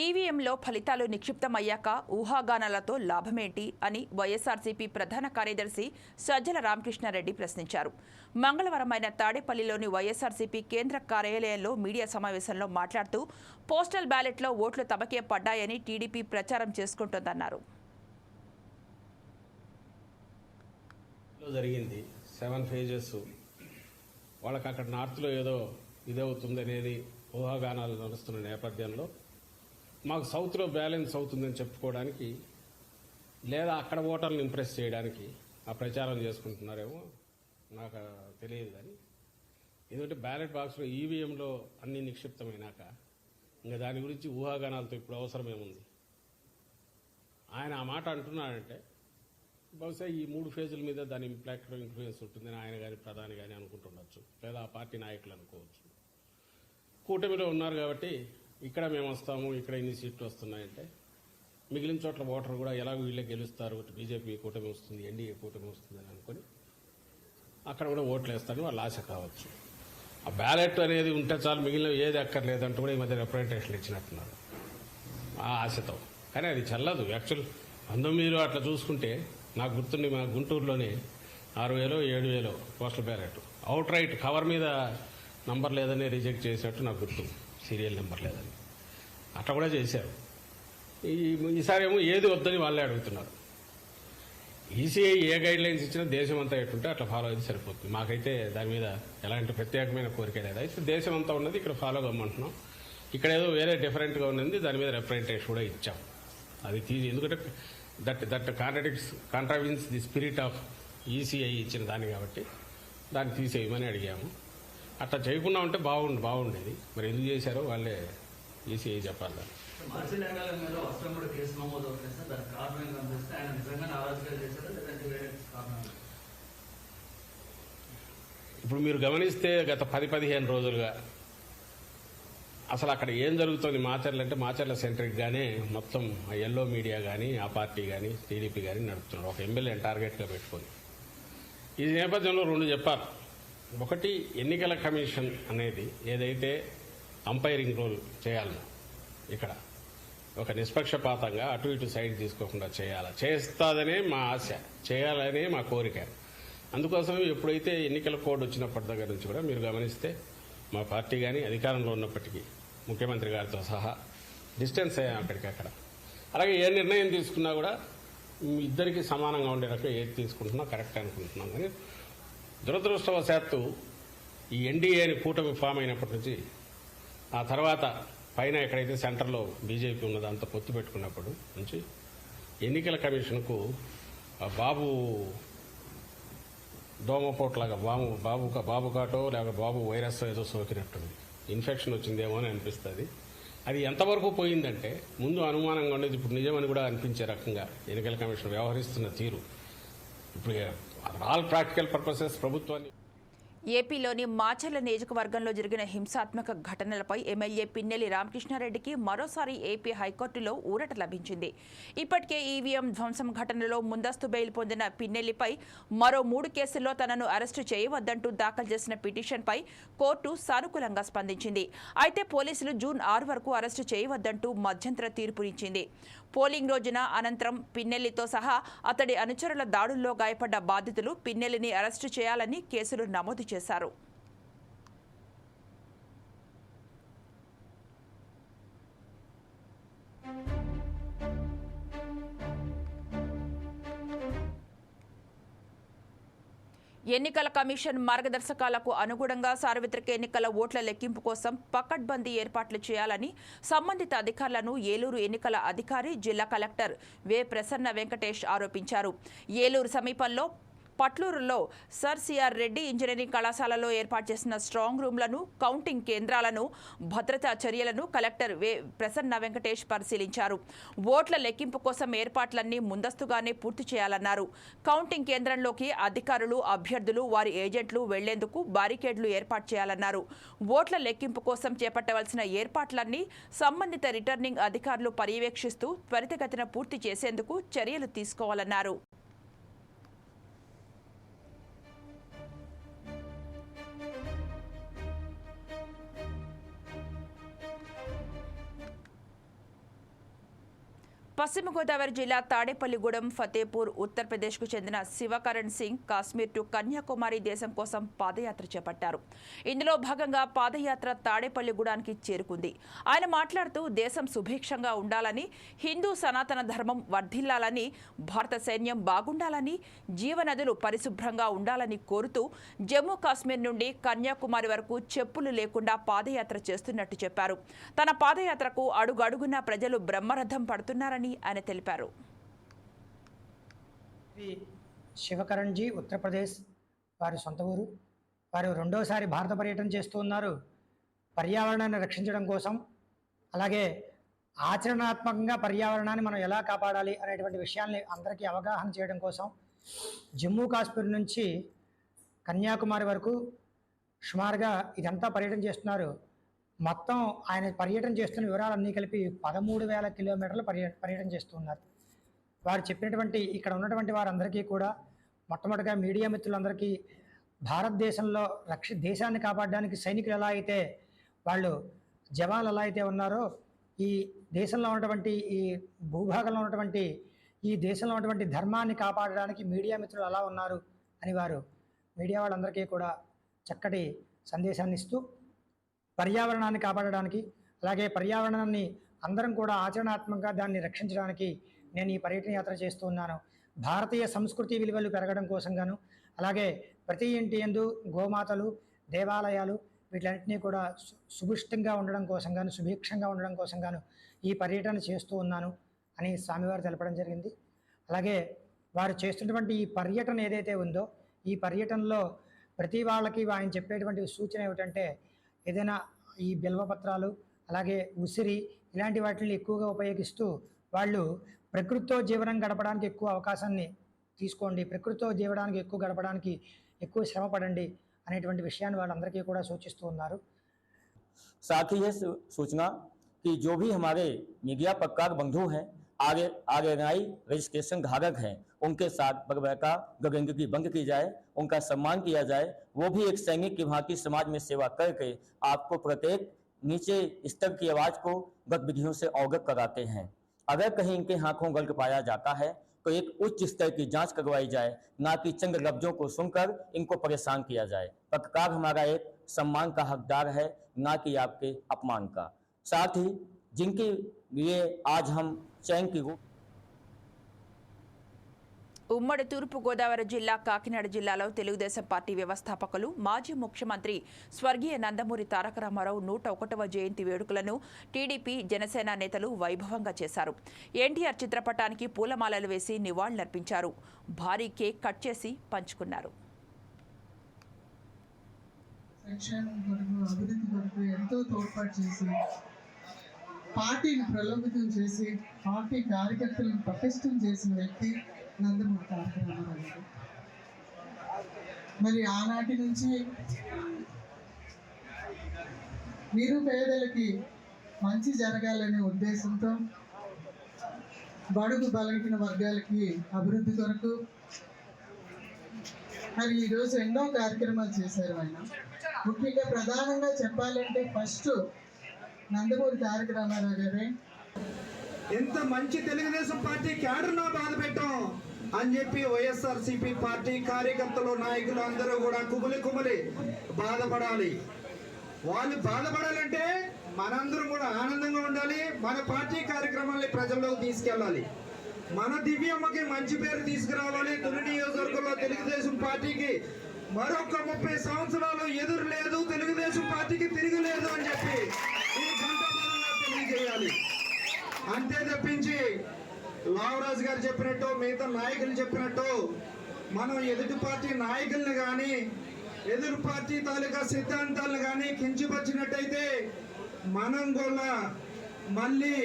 ఈవీఎంలో ఫలితాలు నిక్షిప్తమయ్యాక ఊహాగానాలతో లాభమేంటి అని వైఎస్ఆర్సీపీ ప్రధాన కార్యదర్శి సజ్జల రామకృష్ణారెడ్డి ప్రశ్నించారు. మంగళవారమైన తాడేపల్లిలోని వైఎస్ఆర్సీపీ కేంద్ర కార్యాలయంలో మీడియా సమావేశంలో మాట్లాడుతూ పోస్టల్ బ్యాలెట్లో ఓట్లు తమకే పడ్డాయని టీడీపీ ప్రచారం చేసుకుంటోందన్నారు. జరిగింది 7 ఫేజెస్. వాళ్ళకి అక్కడ నార్త్లో ఏదో ఇదవుతుందనేది ఊహాగానాలు నడుస్తున్న నేపథ్యంలో మాకు సౌత్లో బ్యాలెన్స్ అవుతుందని చెప్పుకోవడానికి లేదా అక్కడ ఓటర్లను ఇంప్రెస్ చేయడానికి ఆ ప్రచారం చేసుకుంటున్నారేమో నాకు తెలియదు. కానీ ఎందుకంటే బ్యాలెట్ బాక్స్లో ఈవీఎంలో అన్ని నిక్షిప్తమైనాక ఇంకా దాని గురించి ఊహాగానాలతో ఇప్పుడు అవసరమేముంది. ఆయన ఆ మాట అంటున్నాడంటే బహుశా ఈ 3 ఫేజుల మీద దాని ఇంపాక్ట్ ఇన్ఫ్లుయెన్స్ ఉంటుందని ఆయన కానీ ప్రధాని కానీ అనుకుంటుండొచ్చు, లేదా ఆ పార్టీ నాయకులు అనుకోవచ్చు. కూటమిలో ఉన్నారు కాబట్టి ఇక్కడ మేము వస్తాము, ఇక్కడ ఇన్ని సీట్లు వస్తున్నాయంటే మిగిలిన చోట్ల ఓటర్ కూడా ఎలాగో వీళ్ళే గెలుస్తారు, బీజేపీ కూటమి వస్తుంది, ఎన్డీఏ కూటమి వస్తుందని అనుకుని అక్కడ కూడా ఓట్లు వేస్తారని వాళ్ళ ఆశ కావచ్చు. ఆ బ్యాలెట్ అనేది ఉంటే చాలు, మిగిలిన ఏది అక్కర్లేదంటూ కూడా ఈ మధ్య రిప్రజెంటేషన్ ఇచ్చినట్టున్నారు ఆ ఆశతో. కానీ అది చల్లదు. యాక్చువల్ 19 అట్లా చూసుకుంటే నాకు గుర్తుండి మా గుంటూరులోనే 6,000 7,000 postal ballot out right cover మీద నంబర్ లేదని రిజెక్ట్ చేసినట్టు నాకు గుర్తు, సీరియల్ నెంబర్ లేదని. అట్లా కూడా చేశారు. ఈసారి ఏమో ఏది వద్దని వాళ్ళే అడుగుతున్నారు. ఈసీఐ ఏ గైడ్ లైన్స్ ఇచ్చినా దేశం అంతా ఎట్టుంటే అట్లా ఫాలో అయితే సరిపోతుంది. మాకైతే దాని మీద ఎలాంటి ప్రత్యేకమైన కోరిక లేదు. అయితే దేశం అంతా ఉన్నది ఇక్కడ ఫాలో కమ్మంటున్నాం. ఇక్కడ ఏదో వేరే డిఫరెంట్గా ఉన్నది, దాని మీద రిప్రజెంటేషన్ కూడా ఇచ్చాం. అది ఎందుకంటే that కాంట్రావిన్స్ the spirit of ECI ఇచ్చిన దాన్ని, కాబట్టి దాన్ని తీసేయమని అడిగాము. అట్లా చేయకుండా ఉంటే బాగుండేది. మరి ఎందుకు చేశారో వాళ్ళే ఈసీఐ చెప్పాలి. ఇప్పుడు మీరు గమనిస్తే గత 10-15 రోజులుగా అసలు అక్కడ ఏం జరుగుతుంది మాచర్ల అంటే మాచర్ల సెంట్రిక్ గానే మొత్తం ఎల్లో మీడియా కానీ ఆ పార్టీ కానీ టీడీపీ కానీ నడుపుతున్నారు, ఒక ఎమ్మెల్యేని టార్గెట్గా పెట్టుకొని. ఈ నేపథ్యంలో 2 చెప్పారు. ఒకటి, ఎన్నికల కమిషన్ అనేది ఏదైతే అంపైరింగ్ రోల్ చేయాలనో ఇక్కడ ఒక నిష్పక్షపాతంగా అటు ఇటు సైడ్ తీసుకోకుండా చేస్తాదనే మా ఆశ, చేయాలనే మా కోరిక. అందుకోసం ఎప్పుడైతే ఎన్నికల కోడ్ వచ్చినప్పటి దగ్గర నుంచి కూడా మీరు గమనిస్తే మా పార్టీ కానీ అధికారంలో ఉన్నప్పటికీ ముఖ్యమంత్రి గారితో సహా డిస్టెన్స్ అయ్యాం అక్కడికక్కడ. అలాగే ఏ నిర్ణయం తీసుకున్నా కూడా ఇద్దరికి సమానంగా ఉండే రకం ఏది తీసుకుంటున్నా కరెక్ట్ అనుకుంటున్నాం. కానీ దురదృష్టవశాత్తు ఈ ఎన్డీఏని కూటమి ఫామ్ అయినప్పటి నుంచి ఆ తర్వాత పైన ఎక్కడైతే సెంటర్లో బీజేపీ ఉన్నదో అంత పొత్తు పెట్టుకున్నప్పుడు నుంచి ఎన్నికల కమిషన్కు బాబు దోమపోట్లాగా బాబు కాటో లేక బాబు వైరస్ ఏదో సోకినట్టుంది, ఇన్ఫెక్షన్ వచ్చిందేమో అని అనిపిస్తుంది. అది ఎంతవరకు పోయిందంటే ముందు అనుమానంగా ఉండేది, ఇప్పుడు నిజమని కూడా అనిపించే రకంగా ఎన్నికల కమిషన్ వ్యవహరిస్తున్న తీరు. ఇప్పుడు ఆల్ ప్రాక్టికల్ పర్పసెస్ ప్రభుత్వాన్ని. ఏపీలోని మాచర్ల నియోజకవర్గంలో జరిగిన హింసాత్మక ఘటనలపై ఎమ్మెల్యే పిన్నెల్లి రామకృష్ణారెడ్డికి మరోసారి ఏపీ హైకోర్టులో ఊరట లభించింది. ఇప్పటికే ఈవీఎం ధ్వంసం ఘటనలో ముందస్తు బెయిల్ పొందిన పిన్నెల్లిపై మరో 3 కేసుల్లో తనను అరెస్టు చేయవద్దంటూ దాఖలు చేసిన పిటిషన్పై కోర్టు సానుకూలంగా స్పందించింది. అయితే పోలీసులు జూన్ 6 వరకు అరెస్టు చేయవద్దంటూ మధ్యంతర తీర్పునిచ్చింది. పోలింగ్ రోజున అనంతరం పిన్నెల్లితో సహా అతడి అనుచరుల దాడుల్లో గాయపడ్డ బాధితులు పిన్నెల్లిని అరెస్టు చేయాలని కేసులు నమోదు చేశారు. ఎన్నికల కమిషన్ మార్గదర్శకాలకు అనుగుణంగా సార్వత్రిక ఎన్నికల ఓట్ల లెక్కింపు కోసం పకడ్బందీ ఏర్పాట్లు చేయాలని సంబంధిత అధికారులను ఏలూరు ఎన్నికల అధికారి జిల్లా కలెక్టర్ వే ప్రసన్న వెంకటేష్ ఆరోపించారు. ఏలూరు సమీపంలో పట్లూరులో సర్ సిఆర్ రెడ్డి ఇంజనీరింగ్ కళాశాలలో ఏర్పాటు చేసిన స్ట్రాంగ్ రూమ్లను, కౌంటింగ్ కేంద్రాలను, భద్రతా చర్యలను కలెక్టర్ వే ప్రసన్న వెంకటేష్ పరిశీలించారు. ఓట్ల లెక్కింపు కోసం ఏర్పాట్లన్నీ ముందస్తుగానే పూర్తి చేయాలన్నారు. కౌంటింగ్ కేంద్రంలోకి అధికారులు, అభ్యర్థులు, వారి ఏజెంట్లు వెళ్లేందుకు బారికేడ్లు ఏర్పాటు చేయాలన్నారు. ఓట్ల లెక్కింపు కోసం చేపట్టవలసిన ఏర్పాట్లన్నీ సంబంధిత రిటర్నింగ్ అధికారులు పర్యవేక్షిస్తూ త్వరితగతిన పూర్తి చేసేందుకు చర్యలు తీసుకోవాలన్నారు. పశ్చిమ గోదావరి జిల్లా తాడేపల్లిగూడెం ఫతేపూర్ ఉత్తరప్రదేశ్కు చెందిన శివకరణ్ సింగ్ కాశ్మీర్ టు కన్యాకుమారి దేశం కోసం పాదయాత్ర చేపట్టారు. ఇందులో భాగంగా పాదయాత్ర తాడేపల్లిగూడానికి చేరుకుంది. ఆయన మాట్లాడుతూ దేశం సుభిక్షంగా ఉండాలని, హిందూ సనాతన ధర్మం వర్ధిల్లాలని, భారత సైన్యం బాగుండాలని, జీవనదులు పరిశుభ్రంగా ఉండాలని కోరుతూ జమ్మూ కాశ్మీర్ నుండి కన్యాకుమారి వరకు చెప్పులు లేకుండా పాదయాత్ర చేస్తున్నట్టు చెప్పారు. తన పాదయాత్రకు అడుగడుగునా ప్రజలు బ్రహ్మరథం పడుతున్నారని ఆయన తెలిపారు. శివకరణ్ జీ ఉత్తరప్రదేశ్ వారి సొంత ఊరు. వారు రెండోసారి భారత పర్యటన చేస్తూ ఉన్నారు. పర్యావరణాన్ని రక్షించడం కోసం, అలాగే ఆచరణాత్మకంగా పర్యావరణాన్ని మనం ఎలా కాపాడాలి అనేటువంటి విషయాల్ని అందరికీ అవగాహన చేయడం కోసం జమ్మూ కాశ్మీర్ నుంచి కన్యాకుమారి వరకు సుమారుగా ఇదంతా పర్యటన చేస్తున్నారు. మొత్తం ఆయన పర్యటన చేస్తున్న వివరాలన్నీ కలిపి 13,000 కిలోమీటర్లు పర్యటన చేస్తున్నారు. వారు చెప్పినటువంటి ఇక్కడ ఉన్నటువంటి వారందరికీ కూడా మొట్టమొదటిగా మీడియా మిత్రులందరికీ భారతదేశంలో దేశాన్ని కాపాడడానికి సైనికులు ఎలా అయితే వాళ్ళు జవాన్లు ఎలా అయితే ఉన్నారో, ఈ దేశంలో ఉన్నటువంటి ఈ భూభాగంలో ఉన్నటువంటి ఈ దేశంలో ఉన్నటువంటి ధర్మాన్ని కాపాడడానికి మీడియా మిత్రులు ఎలా ఉన్నారు అని వారు మీడియా వాళ్ళందరికీ కూడా చక్కటి సందేశాన్ని ఇస్తూ పర్యావరణాన్ని కాపాడడానికి, అలాగే పర్యావరణాన్ని అందరం కూడా ఆచరణాత్మకంగా దాన్ని రక్షించడానికి నేను ఈ పర్యటన యాత్ర చేస్తూ ఉన్నాను. భారతీయ సంస్కృతి విలువలు పెరగడం కోసం గాను, అలాగే ప్రతి ఇంటి యందు గోమాతలు, దేవాలయాలు వీటిలన్నింటినీ కూడా సుభిష్టంగా ఉండడం కోసం గాను, సుభిక్షంగా ఉండడం కోసం గాను ఈ పర్యటన చేస్తూ ఉన్నాను అని స్వామివారు తెలపడం జరిగింది. అలాగే వారు చేస్తున్నటువంటి ఈ పర్యటన ఏదైతే ఉందో, ఈ పర్యటనలో ప్రతి వాళ్ళకి ఆయన చెప్పేటువంటి సూచన ఏమిటంటే, ఏదైనా ఈ బిల్వపత్రాలు, అలాగే ఉసిరి ఇలాంటి వాటిని ఎక్కువగా ఉపయోగిస్తూ వాళ్ళు ప్రకృతితో జీవనం గడపడానికి ఎక్కువ అవకాశాన్ని తీసుకోండి, ప్రకృతితో జీవడానికి ఎక్కువ గడపడానికి ఎక్కువ శ్రమ పడండి అనేటువంటి విషయాన్ని వాళ్ళందరికీ కూడా సూచిస్తూ ఉన్నారు. साथ ही यह सूचना कि जो भी हमारे मीडिया पत्रकार बंधु हैं, आरएनआई रजिस्ट्रेशन धारक हैं, उनके साथ बर्बरता गगनगी भंग की जाए, उनका सम्मान किया जाए। वो भी एक सैनिक की भांति समाज में सेवा करके आपको प्रत्येक नीचे स्तर की आवाज को गतिविधियों से अवगत कराते हैं। अगर कहीं इनके हाथों गलत पाया जाता है तो एक उच्च स्तर की जांच करवाई जाए, ना कि चंद लफ्जों को सुनकर इनको परेशान किया जाए। पत्रकार हमारा एक सम्मान का हकदार है, ना कि आपके अपमान का। साथ ही जिनके लिए आज हम चैन की ఉమ్మడి తూర్పు గోదావరి జిల్లా కాకినాడ జిల్లాలో తెలుగుదేశం పార్టీ వ్యవస్థాపకులు మాజీ ముఖ్యమంత్రి స్వర్గీయ నందమూరి తారక రామారావు 101వ జయంతి వేడుకలను టీడీపీ జనసేన నేతలు వైభవంగా చేశారు. ఎన్టీఆర్ చిత్రపటానికి పూలమాలలు వేసి నివాళులర్పించారు. భారీ కేక్ కట్ చేసి పంచుకున్నారు. పార్టీని ప్రలోభితం చేసి పార్టీ కార్యకర్తలను పటిష్టం చేసిన వ్యక్తి నందమూరి తారక రామారావు గారు. మరి ఆనాటి నుంచి నిరుపేదలకి మంచి జరగాలనే ఉద్దేశంతో బడుగు బలహీన వర్గాలకి అభివృద్ధి కొరకు మరి ఈరోజు ఎన్నో కార్యక్రమాలు చేశారు ఆయన. ముఖ్యంగా ప్రధానంగా చెప్పాలంటే ఫస్ట్ నందమూరి తారక రామారావు గారే ఎంత మంచి తెలుగుదేశం పార్టీ క్యాడర్ను బాధ పెట్టాం అని చెప్పి వైఎస్ఆర్సీపీ పార్టీ కార్యకర్తలు, నాయకులు అందరూ కూడా కుమిలి బాధపడాలి. వాళ్ళు బాధపడాలంటే మనందరం కూడా ఆనందంగా ఉండాలి. మన పార్టీ కార్యక్రమాల్ని ప్రజల్లోకి తీసుకెళ్ళాలి. మన దివ్యమ్మకి మంచి పేరు తీసుకురావాలి. తొలి నియోజకవర్గంలో తెలుగుదేశం పార్టీకి మరొక 30 సంవత్సరాలు ఎదురు లేదు, తెలుగుదేశం పార్టీకి తిరగలేదు అని చెప్పి ఈ గంటపరంగా తెలియజేయాలి. అంతే తప్పించి లావరాజు గారు చెప్పినట్టు, మిగతా నాయకులు చెప్పినట్టు మనం ఎదుటి పార్టీ నాయకుల్ని కానీ ఎదురు పార్టీ తాలూకా సిద్ధాంతాలను కానీ కించపరిచినట్టయితే మనం కూడా మళ్ళీ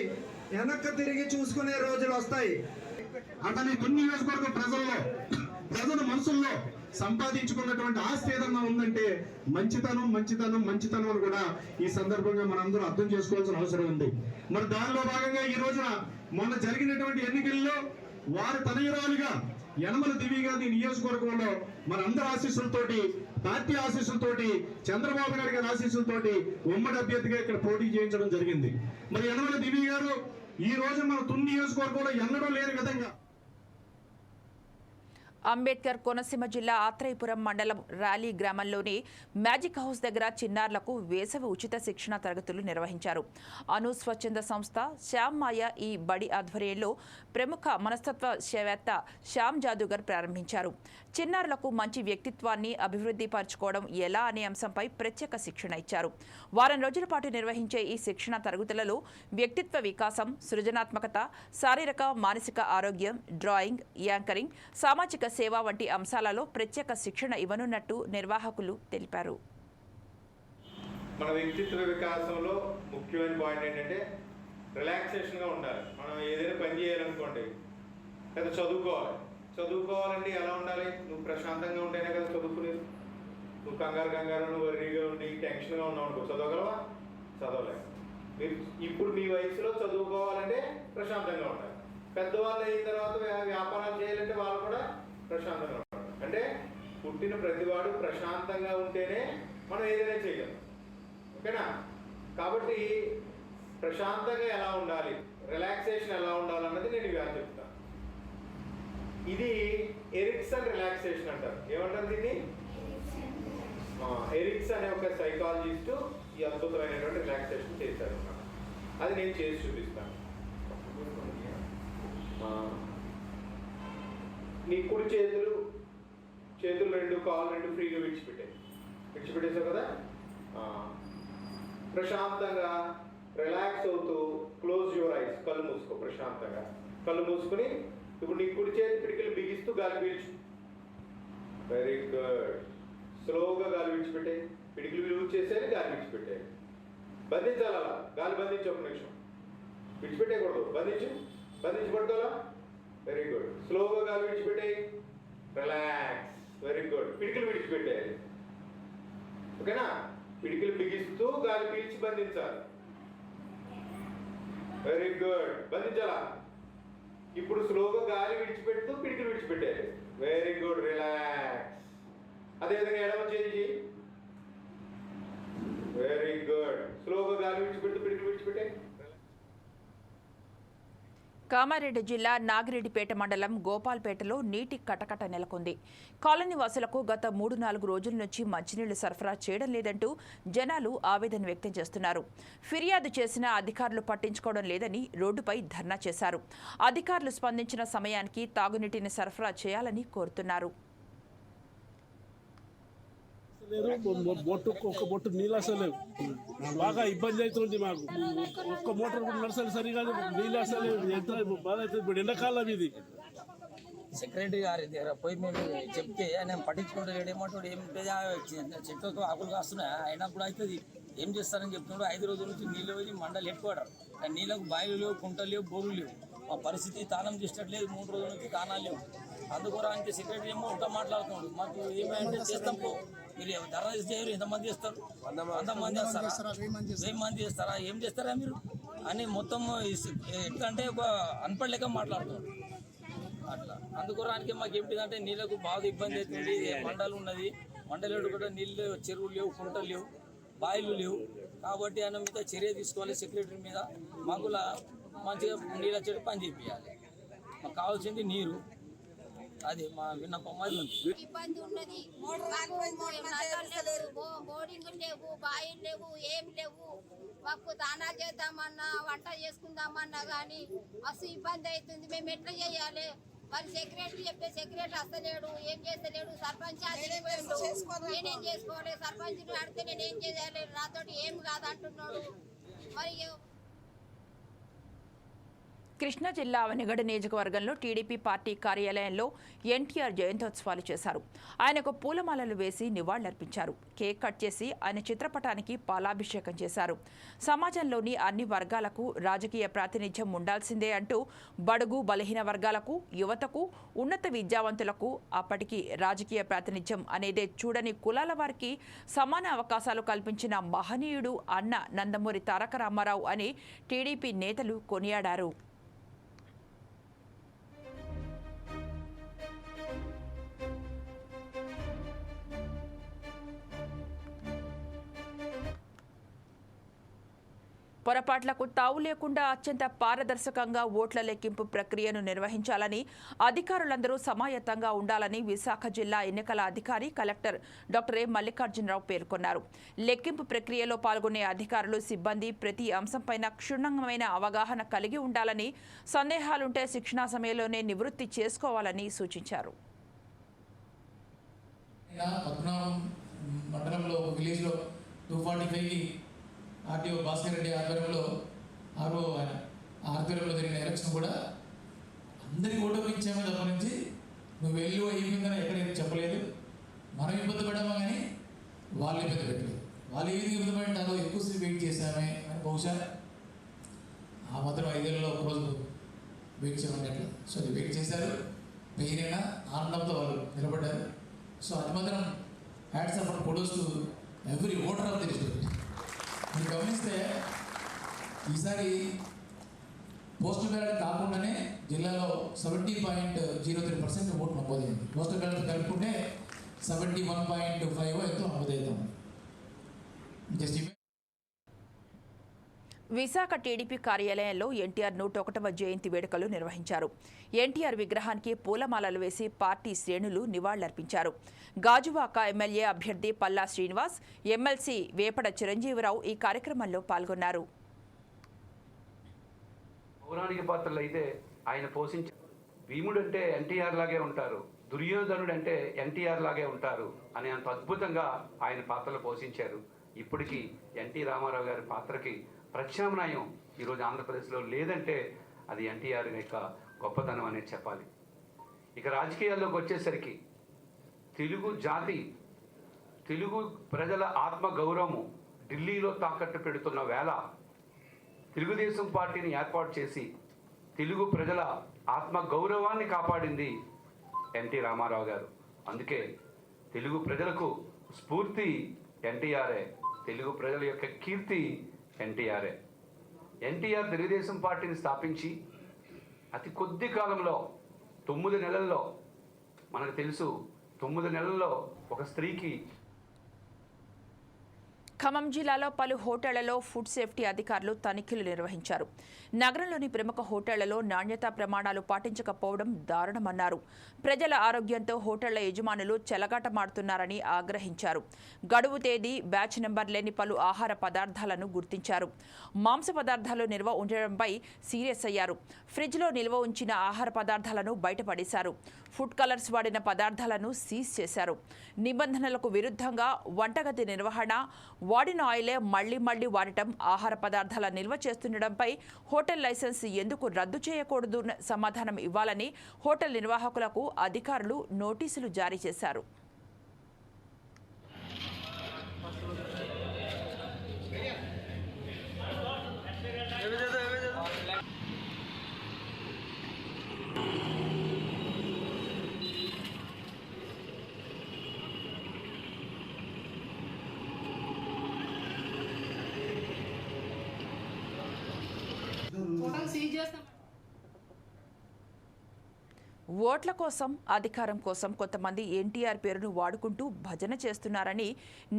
వెనక్కి తిరిగి చూసుకునే రోజులు వస్తాయి. అతని కొన్ని నియోజకవర్గ ప్రజల మనసుల్లో సంపాదించుకున్నటువంటి ఆస్తి ఏదన్నా ఉందంటే మంచితనం అని కూడా ఈ సందర్భంగా మనందరూ అర్థం చేసుకోవాల్సిన అవసరం ఉంది. మరి దానిలో భాగంగా ఈ రోజున మొన్న జరిగినటువంటి ఎన్నికల్లో వారి తనయురాలుగా యనమల దివి గారి నియోజకవర్గంలో మనందరి ఆశీస్సులతోటి, పార్టీ ఆశీస్సులతోటి, చంద్రబాబు నాయుడు గారి ఆశీస్సులతోటి ఉమ్మడి అభ్యర్థిగా ఇక్కడ పోటీ చేయించడం జరిగింది. మరి యనమల దివి గారు ఈ రోజు మన తుని నియోజకవర్గంలో ఎన్నడూ లేని విధంగా అంబేద్కర్ కోనసీమ జిల్లా ఆత్రేయపురం మండలం ర్యాలీ గ్రామంలోని మ్యాజిక్ హౌస్ దగ్గర చిన్నారులకు వేసవి ఉచిత శిక్షణ తరగతులు నిర్వహించారు. అను స్వచ్ఛంద సంస్థ శ్యామ్ మాయ ఈ బడి ఆధ్వర్యంలో ప్రముఖ మనస్తత్వ శావేత్త శ్యామ్ జాదూగర్ ప్రారంభించారు. చిన్నారులకు మంచి వ్యక్తిత్వాన్ని అభివృద్ధి పరచుకోవడం ఎలా అనే అంశంపై ప్రత్యేక శిక్షణ ఇచ్చారు. వారం రోజుల పాటు నిర్వహించే ఈ శిక్షణ తరగతులలో వ్యక్తిత్వ వికాసం, సృజనాత్మకత, శారీరక మానసిక ఆరోగ్యం, డ్రాయింగ్, యాంకరింగ్, సామాజిక సేవ వంటి అంశాలలో ప్రత్యేక శిక్షణ ఇవ్వనున్నట్టు నిర్వాహకులు తెలిపారు. మన వ్యక్తిత్వ వికాసంలో ముఖ్యమైన పాయింట్ ఏంటంటే రిలాక్సేషన్గా ఉండాలి. మనం ఏదైనా పని చేయాలనుకోండి, లేదా చదువుకోవాలంటే ఎలా ఉండాలి? నువ్వు ప్రశాంతంగా ఉంటేనే కదా చదువుకునేది. నువ్వు కంగారు నువ్వు వరిగా ఉండి టెన్షన్గా ఉన్నావు అనుకో, చదవగలవా? చదవలేవు. మీరు ఇప్పుడు మీ వయసులో చదువుకోవాలంటే ప్రశాంతంగా ఉండాలి. పెద్దవాళ్ళు అయిన తర్వాత వ్యాపారాలు చేయాలంటే వాళ్ళు కూడా ప్రశాంతంగా ఉండాలి. అంటే పుట్టిన ప్రతివాడు ప్రశాంతంగా ఉంటేనే మనం ఏదైనా చేయగలం. ఓకేనా? కాబట్టి ప్రశాంతంగా ఎలా ఉండాలి, రిలాక్సేషన్ ఎలా ఉండాలన్నది నేను ఇవాళ చెప్తాను. ఇది ఎరిక్సన్ రిలాక్సేషన్ అంటారు. ఏమంటారు దీన్ని? ఎరిక్సన్ అనే ఒక సైకాలజిస్టు ఈ అద్భుతమైనటువంటి రిలాక్సేషన్ చేశారు అన్నమాట. అది నేను చేసి చూపిస్తాను. నీ కుడి చేతులు రెండు, కాళ్ళు రెండు ఫ్రీగా విడిచిపెట్టేసావు కదా. ప్రశాంతంగా రిలాక్స్ అవుతూ క్లోజ్ యువర్ ఐస్, కళ్ళు మూసుకో. ప్రశాంతంగా కళ్ళు మూసుకుని ఇప్పుడు నీ కుడి చేతి పిడికిలు బిగిస్తూ గాలి పీల్చు. Very good. స్లోగా గాలి విడిచిపెట్టే. పిడికిలు విలువ చేసేది, గాలి విడిచిపెట్టే. బంధించాలి. అలా గాలి బంధించి ఒక నిమిషం విడిచిపెట్టేయకూడదు. బంధించి పట్టుకోవాలా. Very good. స్లోగా గాలి విడిచిపెట్టే. రిలాక్స్. Very good. పిడికిలు విడిచిపెట్టేయాలి. ఓకేనా? పిడికిలు బిగిస్తూ గాలి పీల్చి బంధించాలి. Very good. బంధించాలా. ఇప్పుడు స్లోగా గాలి విడిచిపెడుతూ పిడికిలు విడిచిపెట్టాలి. Very good. రిలాక్స్. అదేవిధంగా ఎడమ చేయి. Very good. స్లోగా గాలి విడిచిపెడుతూ పిడికిలు విడిచిపెట్టే. కామారెడ్డి జిల్లా నాగిరెడ్డిపేట మండలం గోపాల్పేటలో నీటి కటకట నెలకొంది. కాలనీ వాసులకు గత 3-4 రోజుల నుంచి మంచినీళ్లు సరఫరా చేయడం లేదంటూ జనాలు ఆవేదన వ్యక్తం చేస్తున్నారు. ఫిర్యాదు చేసినా అధికారులు పట్టించుకోవడం లేదని రోడ్డుపై ధర్నా చేశారు. అధికారులు స్పందించిన సమయానికి తాగునీటిని సరఫరా చేయాలని కోరుతున్నారు. ఒక్క బొట్టు నీళ్ళు అసలు లేవు. బాగా ఇబ్బంది అవుతుంది మాకు. ఒక్క మోటార్ కూడా నడసలు సరిగా నీళ్ళు అసలు ఎంత బాధ అవుతుంది. ఇప్పుడు ఎండాకాలం ఇది. సెక్రటరీ గారి దగ్గర పోయి మేము చెప్తే ఆయన పట్టించుకుంటూ ఏమంటాడు, ఏం చెట్లతో ఆకులు కాస్తున్నాయి, అయినా కూడా అవుతుంది, ఏం చేస్తారని చెప్తున్నాడు. 5 రోజుల నుంచి నీళ్ళు పోయి మండలు ఎక్కువడారు. నీళ్ళకు బాయిలు లేవు, కుంటలు లేవు, బోర్లు లేవు. మా పరిస్థితి తాళం చేసినట్లేదు. 3 రోజుల నుంచి తాళాలు లేవు. అందుకోరానికి సెక్రటరీ ఏమో ఉంటా మాట్లాడుతున్నాడు. మాకు ఏమంటే చేస్తాం పో, మీరు ధర చేయరు, ఎంతమంది చేస్తారు? 100 మంది చేస్తారా, 1000 మంది చేస్తారా, ఏం చేస్తారా మీరు అని మొత్తం ఎట్లంటే ఒక అన్పడలేక మాట్లాడుతున్నాడు అట్లా. అందుకోరానికి మాకు ఏమిటిదంటే నీళ్ళకు బాగా ఇబ్బంది అవుతుంది. మండలు ఉన్నది, మండలేడు కూడా నీళ్ళు, చెరువులు లేవు, కుంటలు లేవు, బాయిలు లేవు. కాబట్టి ఆయన మీద చర్య తీసుకోవాలి. సెక్రటరీ మీద మాకు మంచిగా నీళ్ళ చెట్టు పని చేయాలి. మాకు కావాల్సింది నీరు. అది మా విన్నపం. అది ఇబ్బంది ఉన్నది. బోర్డింగ్ లేవు, బాయిలు లేవు, ఏం లేవు. మాకు దానా చేద్దామన్నా, వంట చేసుకుందామన్నా కానీ మస్తు ఇబ్బంది అవుతుంది. మేము ఎట్లా చేయాలి? మరి సెక్రటరీ చెప్తే సెక్రటరీ వస్తలేడు, ఏం చేస్తలేడు. సర్పంచ్ నేనేం చేసుకోవాలి? సర్పంచ్ అడిగితే నేనేం చేయాలి? నాతోటి ఏం కాదంటున్నాడు. మరి కృష్ణా జిల్లా అవనిగడ్డ నియోజకవర్గంలో టీడీపీ పార్టీ కార్యాలయంలో ఎన్టీఆర్ జయంతోత్సవాలు చేశారు. ఆయనకు పూలమాలలు వేసి నివాళులర్పించారు. కేక్ కట్ చేసి ఆయన చిత్రపటానికి పాలాభిషేకం చేశారు. సమాజంలోని అన్ని వర్గాలకు రాజకీయ ప్రాతినిధ్యం ఉండాల్సిందే అంటూ బడుగు బలహీన వర్గాలకు, యువతకు, ఉన్నత విద్యావంతులకు అప్పటికి రాజకీయ ప్రాతినిధ్యం అనేదే చూడని కులాల వారికి సమాన అవకాశాలు కల్పించిన మహనీయుడు అన్న నందమూరి తారక రామారావు అని టీడీపీ నేతలు కొనియాడారు. పొరపాట్లకు తావు లేకుండా అత్యంత పారదర్శకంగా ఓట్ల లెక్కింపు ప్రక్రియను నిర్వహించాలని అధికారులందరూ సమాయత్తంగా ఉండాలని విశాఖ జిల్లా ఎన్నికల అధికారి కలెక్టర్ డాక్టర్ ఏ మల్లికార్జునరావు పేర్కొన్నారు. లెక్కింపు ప్రక్రియలో పాల్గొనే అధికారులు, సిబ్బంది ప్రతి అంశంపైన క్షుణ్ణమైన అవగాహన కలిగి ఉండాలని, సందేహాలుంటే శిక్షణా సమయంలోనే నివృత్తి చేసుకోవాలని సూచించారు. మండలంలో ఒక విలేజ్లో 245కి ఆర్టీఓ భాస్కర్ రెడ్డి ఆధ్వర్యంలో ఆధ్వర్యంలో జరిగిన ఎలక్షన్ కూడా అందరికీ ఓటు ఇచ్చామే తప్ప నుంచి నువ్వు వెళ్ళు అయిపోయిందని ఎక్కడైతే చెప్పలేదు. మనం ఇబ్బంది పడ్డామా కానీ వాళ్ళు ఇబ్బంది పెట్టలేదు. వాళ్ళు ఏది ఇబ్బంది పడ్డారో ఎక్కువసేపు వెయిట్ చేశామే అని బహుశా ఆ మాత్రం 5 ఏళ్ళలో ఒకరోజు వెయిట్ చేయమని అట్లా. సో అది వెయిట్ చేశారు. పెయిన్ అయినా ఆనందంతో వాళ్ళు నిలబడ్డారు. సో అది మాత్రం hats off and photos to every voter of the district. మీరు గమనిస్తే ఈసారి పోస్టల్ బ్యాలెట్ కాకుండానే జిల్లాలో 70.03% ఓటు నమోదైంది. పోస్టల్ బ్యాలెట్ కలుపుకుంటే 71.5 ఎంతో నమోదవుతాం. జస్ట్ విశాఖ టీడీపీ కార్యాలయంలో ఎన్టీఆర్ 101వ జయంతి వేడుకలు నిర్వహించారు. ఎన్టీఆర్ విగ్రహానికి పూలమాలలు వేసి పార్టీ శ్రేణులు నివాళులర్పించారు. గాజువాక ఎమ్మెల్యే అభ్యర్థి పల్లా శ్రీనివాస్, ఎమ్మెల్సీ వేపడ చిరంజీవిరావు ఈ కార్యక్రమంలో పాల్గొన్నారు. పౌరాణిక పాత్రలు అయితే ఆయన పోషించారు. భీముడు అంటే ఎన్టీఆర్ లాగే ఉంటారు, దుర్యోధనుడు అంటే ఎన్టీఆర్ లాగే ఉంటారు అని అంత అద్భుతంగా ఆయన పాత్రలు పోషించారు. ఇప్పటికీ ఎన్టీ రామారావు గారి పాత్రకి ప్రత్యామ్నాయం ఈరోజు ఆంధ్రప్రదేశ్లో లేదంటే అది ఎన్టీఆర్ యొక్క గొప్పతనం అనేది చెప్పాలి. ఇక రాజకీయాల్లోకి వచ్చేసరికి తెలుగు జాతి, తెలుగు ప్రజల ఆత్మ గౌరవము ఢిల్లీలో తాకట్టు పెడుతున్న వేళ తెలుగుదేశం పార్టీని ఏర్పాటు చేసి తెలుగు ప్రజల ఆత్మ గౌరవాన్ని కాపాడింది ఎన్టీ రామారావు గారు. అందుకే తెలుగు ప్రజలకు స్ఫూర్తి ఎన్టీఆర్ఏ, తెలుగు ప్రజల యొక్క కీర్తి ఎన్టీఆర్ఏ. ఎన్టీఆర్ తెలుగుదేశం పార్టీని స్థాపించి అతి కొద్ది కాలంలో 9 నెలల్లో, మనకు తెలుసు 9 నెలల్లో ఒక స్త్రీకి. ఖమ్మం జిల్లాలో పలు హోటళ్లలో ఫుడ్ సేఫ్టీ అధికారులు తనిఖీలు నిర్వహించారు. నగరంలోని ప్రముఖ హోటళ్లలో నాణ్యతా ప్రమాణాలు పాటించకపోవడం దారుణమన్నారు. ప్రజల ఆరోగ్యంతో హోటళ్ల యజమానులు చెలగాటమాడుతున్నారని ఆగ్రహించారు. గడువు తేదీ, బ్యాచ్ నెంబర్ లేని పలు ఆహార పదార్థాలను గుర్తించారు. మాంస పదార్థాలు నిల్వ ఉండడంపై సీరియస్ అయ్యారు. ఫ్రిడ్జ్లో నిల్వ ఉంచిన ఆహార పదార్థాలను బయటపడేశారు. ఫుడ్ కలర్స్ వాడిన పదార్థాలను సీజ్ చేశారు. నిబంధనలకు విరుద్ధంగా వంటగది నిర్వహణ, వాడిన ఆయిలే మళ్లీ వాడటం, ఆహార పదార్థాల నిల్వ చేస్తుండటంపై హోటల్ లైసెన్స్ ఎందుకు రద్దు చేయకూడదు సమాధానం ఇవ్వాలని హోటల్ నిర్వాహకులకు అధికారులు నోటీసులు జారీ చేశారు. ఓట్ల కోసం, అధికారం కోసం కొంతమంది ఎన్టీఆర్ పేరును వాడుకుంటూ భజన చేస్తున్నారని,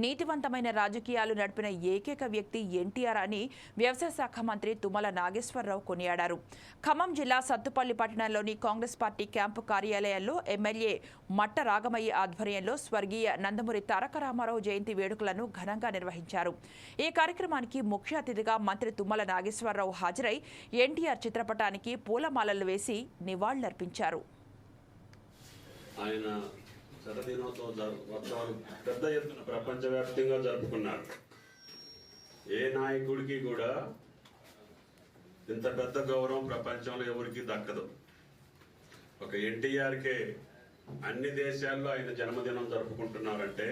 నీతివంతమైన రాజకీయాలు నడిపిన ఏకైక వ్యక్తి ఎన్టీఆర్ అని వ్యవసాయ శాఖ మంత్రి తుమ్మల నాగేశ్వరరావు కొనియాడారు. ఖమ్మం జిల్లా సత్తుపల్లి పట్టణంలోని కాంగ్రెస్ పార్టీ క్యాంపు కార్యాలయంలో ఎమ్మెల్యే మట్ట రాగమయ్య ఆధ్వర్యంలో స్వర్గీయ నందమూరి తారక రామారావు జయంతి వేడుకలను ఘనంగా నిర్వహించారు. ఈ కార్యక్రమానికి ముఖ్య అతిథిగా మంత్రి తుమ్మల నాగేశ్వరరావు హాజరై ఎన్టీఆర్ చిత్రపటానికి పూలమాలలు వేసి నివాళులర్పించారు. ఆయన శతదినోత్సవాలు పెద్ద ఎత్తున ప్రపంచవ్యాప్తంగా జరుపుకున్నారు. ఏ నాయకుడికి కూడా ఇంత పెద్ద గౌరవం ప్రపంచంలో ఎవరికి దక్కదు. ఒక ఎన్టీఆర్కే అన్ని దేశాల్లో ఆయన జన్మదినం జరుపుకుంటున్నారంటే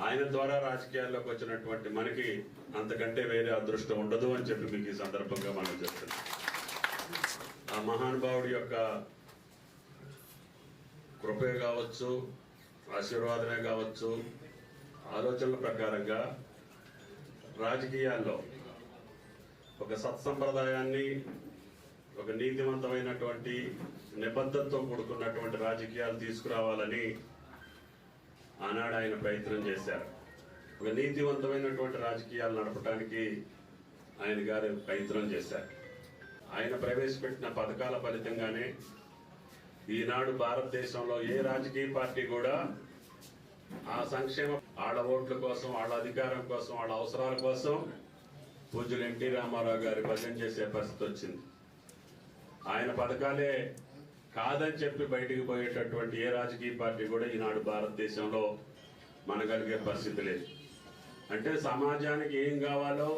ఆయన ద్వారా రాజకీయాల్లోకి వచ్చినటువంటి మనకి అంతకంటే వేరే అదృష్టం ఉండదు అని చెప్పి మీకు ఈ సందర్భంగా మనం చెప్తున్నాం. ఆ మహానుభావుడి యొక్క కృపే కావచ్చు, ఆశీర్వాదమే కావచ్చు, ఆలోచనల ప్రకారంగా రాజకీయాల్లో ఒక సత్సంప్రదాయాన్ని, ఒక నీతివంతమైనటువంటి నిబద్ధతతో కూడుకున్నటువంటి రాజకీయాలు తీసుకురావాలని ఆనాడు ఆయన ప్రయత్నం చేశారు. ఒక నీతివంతమైనటువంటి రాజకీయాలు నడపడానికి ఆయన గారు ప్రయత్నం చేశారు. ఆయన ప్రవేశపెట్టిన పథకాల ఫలితంగానే ఈనాడు భారతదేశంలో ఏ రాజకీయ పార్టీ కూడా ఆ సంక్షేమ వాళ్ళ ఓట్ల కోసం, వాళ్ళ అధికారం కోసం, వాళ్ళ అవసరాల కోసం పూజ్యులు ఎన్టీ రామారావు గారి భజన చేసే పరిస్థితి వచ్చింది. ఆయన పథకాలే కాదని చెప్పి బయటికి పోయేటటువంటి ఏ రాజకీయ పార్టీ కూడా ఈనాడు భారతదేశంలో మనగలిగే పరిస్థితి లేదు. అంటే సమాజానికి ఏం కావాలో,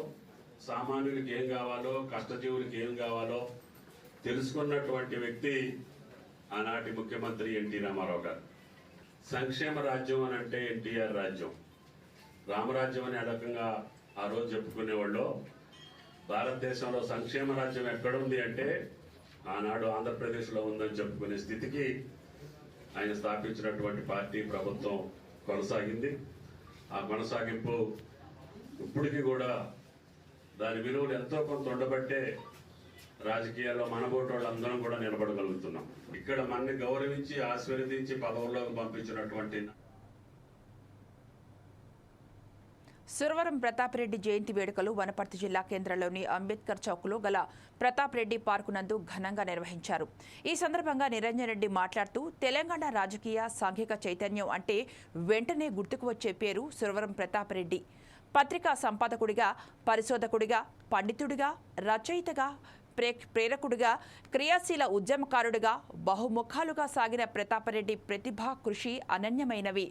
సామాన్యులకి ఏం కావాలో, కష్టజీవులకి ఏం కావాలో తెలుసుకున్నటువంటి వ్యక్తి ఆనాటి ముఖ్యమంత్రి ఎన్టీ రామారావు గారు. సంక్షేమ రాజ్యం అని అంటే ఎన్టీఆర్ రాజ్యం, రామరాజ్యం అనే రకంగా ఆ రోజు చెప్పుకునేవాళ్ళు. భారతదేశంలో సంక్షేమ రాజ్యం ఎక్కడుంది అంటే ఆనాడు ఆంధ్రప్రదేశ్లో ఉందని చెప్పుకునే స్థితికి ఆయన స్థాపించినటువంటి పార్టీ ప్రభుత్వం కొనసాగింది. ఆ కొనసాగింపు ఇప్పటికీ కూడా దాని విలువలు ఎంతో కొంత ఉండబట్టే రాజకీయాల్లో మనబోటి వాళ్ళందరం కూడా నిలబడగలుగుతున్నాం. ఇక్కడ మనని గౌరవించి ఆశీర్వదించి పదవుల్లోకి పంపించినటువంటి సురవరం ప్రతాప్ రెడ్డి జయంతి వేడుకలు వనపర్తి జిల్లా కేంద్రంలోని అంబేద్కర్ చౌక్లో గల ప్రతాప్ రెడ్డి పార్కు నందు ఘనంగా నిర్వహించారు. ఈ సందర్భంగా నిరంజన్ రెడ్డి మాట్లాడుతూ తెలంగాణ రాజకీయ సాంఘిక చైతన్యం అంటే వెంటనే గుర్తుకు వచ్చే పేరు సురవరం ప్రతాప్ రెడ్డి. పత్రికా సంపాదకుడిగా, పరిశోధకుడిగా, పండితుడిగా, రచయితగా, ప్రేరకుడిగా, క్రియాశీల ఉద్యమకారుడిగా బహుముఖాలుగా సాగిన ప్రతాపరెడ్డి ప్రతిభ, కృషి అనన్యమైనవి.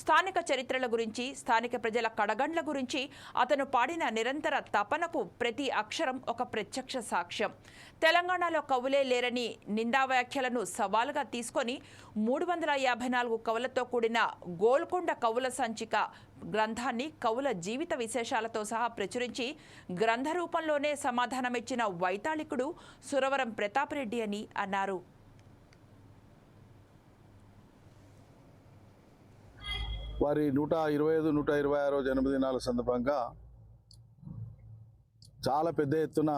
స్థానిక చరిత్రల గురించి, స్థానిక ప్రజల కడగండ్ల గురించి అతను పాడిన నిరంతర తపనకు ప్రతి అక్షరం ఒక ప్రత్యక్ష సాక్ష్యం. తెలంగాణలో కవులే లేరని నిందావ్యాఖ్యలను సవాలుగా తీసుకొని 354 కవులతో కూడిన గోల్కొండ కవుల సంచిక గ్రంథాన్ని కవుల జీవిత విశేషాలతో సహా ప్రచురించి గ్రంథ రూపంలోనే సమాధానమిచ్చిన వైతాళికుడు సురవరం ప్రతాప్ రెడ్డి అని అన్నారు. వారి 125, 126 జన్మదినాల సందర్భంగా చాలా పెద్ద ఎత్తున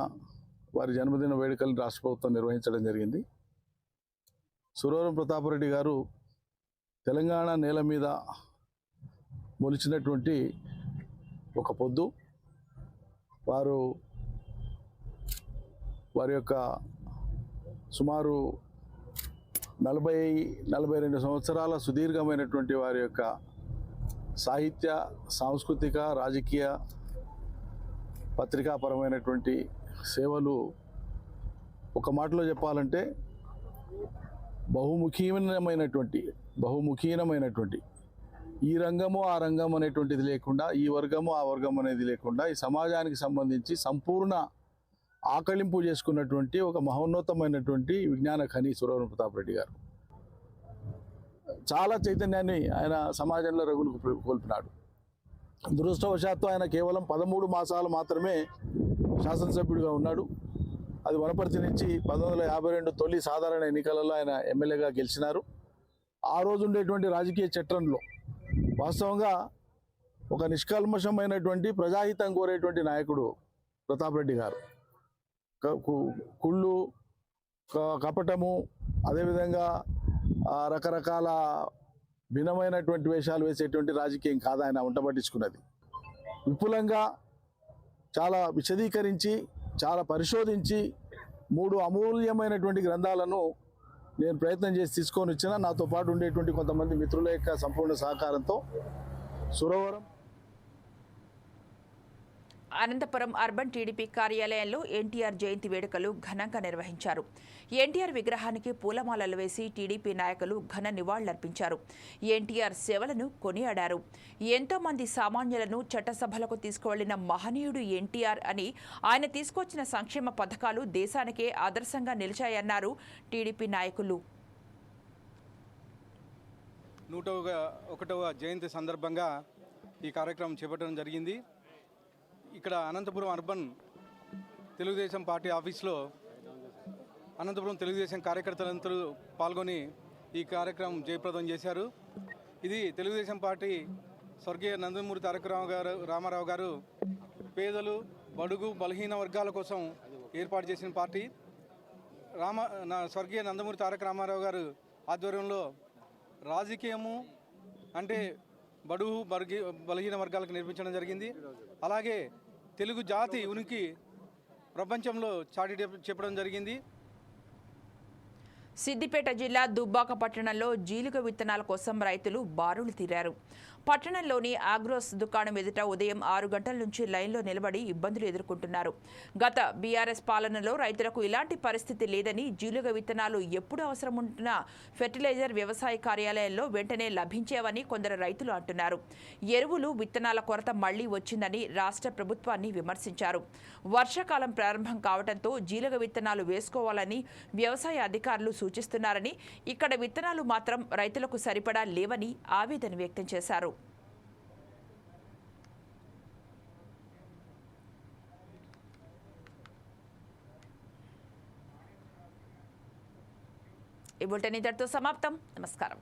వారి జన్మదిన వేడుకలను రాష్ట్ర ప్రభుత్వం నిర్వహించడం జరిగింది. సురవరం ప్రతాప్ రెడ్డి గారు తెలంగాణ నేల మీద మొలిచినటువంటి ఒక పొద్దు. వారి యొక్క సుమారు 40-42 సంవత్సరాల సుదీర్ఘమైనటువంటి వారి యొక్క సాహిత్య, సాంస్కృతిక, రాజకీయ, పత్రికాపరమైనటువంటి సేవలు ఒక మాటలో చెప్పాలంటే బహుముఖీనమైనటువంటి ఈ రంగము ఆ రంగం అనేటువంటిది లేకుండా, ఈ వర్గము ఆ వర్గం అనేది లేకుండా ఈ సమాజానికి సంబంధించి సంపూర్ణ ఆకళింపు చేసుకున్నటువంటి ఒక మహోన్నతమైనటువంటి విజ్ఞాన ఖని సురవరం ప్రతాప్ రెడ్డి గారు. చాలా చైతన్యాన్ని ఆయన సమాజంలో రగులు కోల్పినాడు. దురదృష్టవశాత్తు ఆయన కేవలం 13 మాసాలు మాత్రమే శాసనసభ్యుడిగా ఉన్నాడు. అది వనపర్తి నుంచి 1952 తొలి సాధారణ ఎన్నికలలో ఆయన ఎమ్మెల్యేగా గెలిచినారు. ఆ రోజు ఉండేటువంటి రాజకీయ చట్రంలో వాస్తవంగా ఒక నిష్కల్మషమైనటువంటి ప్రజాహితం కోరేటువంటి నాయకుడు ప్రతాప్ రెడ్డి గారు. కుళ్ళు, కపటము, అదేవిధంగా రకరకాల భిన్నమైనటువంటి వేషాలు వేసేటువంటి రాజకీయం కాదు ఆయన వంటబట్టించుకున్నది. విపులంగా చాలా విశదీకరించి, చాలా పరిశోధించి 3 అమూల్యమైనటువంటి గ్రంథాలను నేను ప్రయత్నం చేసి తీసుకొని వచ్చిన నాతో పాటు ఉండేటువంటి కొంతమంది మిత్రుల యొక్క సంపూర్ణ సహకారంతో సురవరం అనంతపురం అర్బన్ టీడీపీ కార్యాలయంలో ఎన్టీఆర్ జయంతి వేడుకలు ఘనంగా నిర్వహించారు. ఎన్టీఆర్ విగ్రహానికి పూలమాలలు వేసి టీడీపీ నాయకులు ఘన నివాళులర్పించారు. ఎన్టీఆర్ సేవలను కొనియాడారు. ఎంతో మంది సామాన్యులను చట్టసభలకు తీసుకువెళ్లిన మహనీయుడు ఎన్టీఆర్ అని, ఆయన తీసుకొచ్చిన సంక్షేమ పథకాలు దేశానికే ఆదర్శంగా నిలిచాయన్నారు టీడీపీ నాయకులు. 101వ జయంతి సందర్భంగా ఈ కార్యక్రమం చేపట్టడం జరిగింది. ఇక్కడ అనంతపురం అర్బన్ తెలుగుదేశం పార్టీ ఆఫీస్లో అనంతపురం తెలుగుదేశం కార్యకర్తలందరూ పాల్గొని ఈ కార్యక్రమం జయప్రదం చేశారు. ఇది తెలుగుదేశం పార్టీ స్వర్గీయ నందమూరి తారక రామారావు గారు పేదలు, బడుగు, బలహీన వర్గాల కోసం ఏర్పాటు చేసిన పార్టీ. స్వర్గీయ నందమూరి తారక రామారావు గారు ఆధ్వర్యంలో రాజకీయము అంటే బడుగు బలహీన వర్గాలకు నేర్పించడం జరిగింది. అలాగే తెలుగు జాతి ఉనికి ప్రపంచంలో చాటి చెప్పడం జరిగింది. సిద్దిపేట జిల్లా దుబ్బాక పట్టణంలో జీలుగ విత్తనాల కోసం రైతులు బారులు తీరారు. పట్టణంలోని ఆగ్రోస్ దుకాణం ఎదుట ఉదయం 6 గంటల నుంచి లైన్లో నిలబడి ఇబ్బందులు ఎదుర్కొంటున్నారు. గత బీఆర్ఎస్ పాలనలో రైతులకు ఇలాంటి పరిస్థితి లేదని, జీలుగ విత్తనాలు ఎప్పుడు అవసరం ఉంటున్నా ఫెర్టిలైజర్ వ్యవసాయ కార్యాలయంలో వెంటనే లభించేవని కొందరు రైతులు అంటున్నారు. ఎరువులు, విత్తనాల కొరత మళ్లీ వచ్చిందని రాష్ట్ర ప్రభుత్వాన్ని విమర్శించారు. వర్షాకాలం ప్రారంభం కావడంతో జీలుగ విత్తనాలు వేసుకోవాలని వ్యవసాయ అధికారులు సూచిస్తున్నారని, ఇక్కడ విత్తనాలు మాత్రం రైతులకు సరిపడా లేవని ఆవేదన వ్యక్తం చేశారు. ఈ బులెటిన్ ఇంతటితో సమాప్తం. నమస్కారం.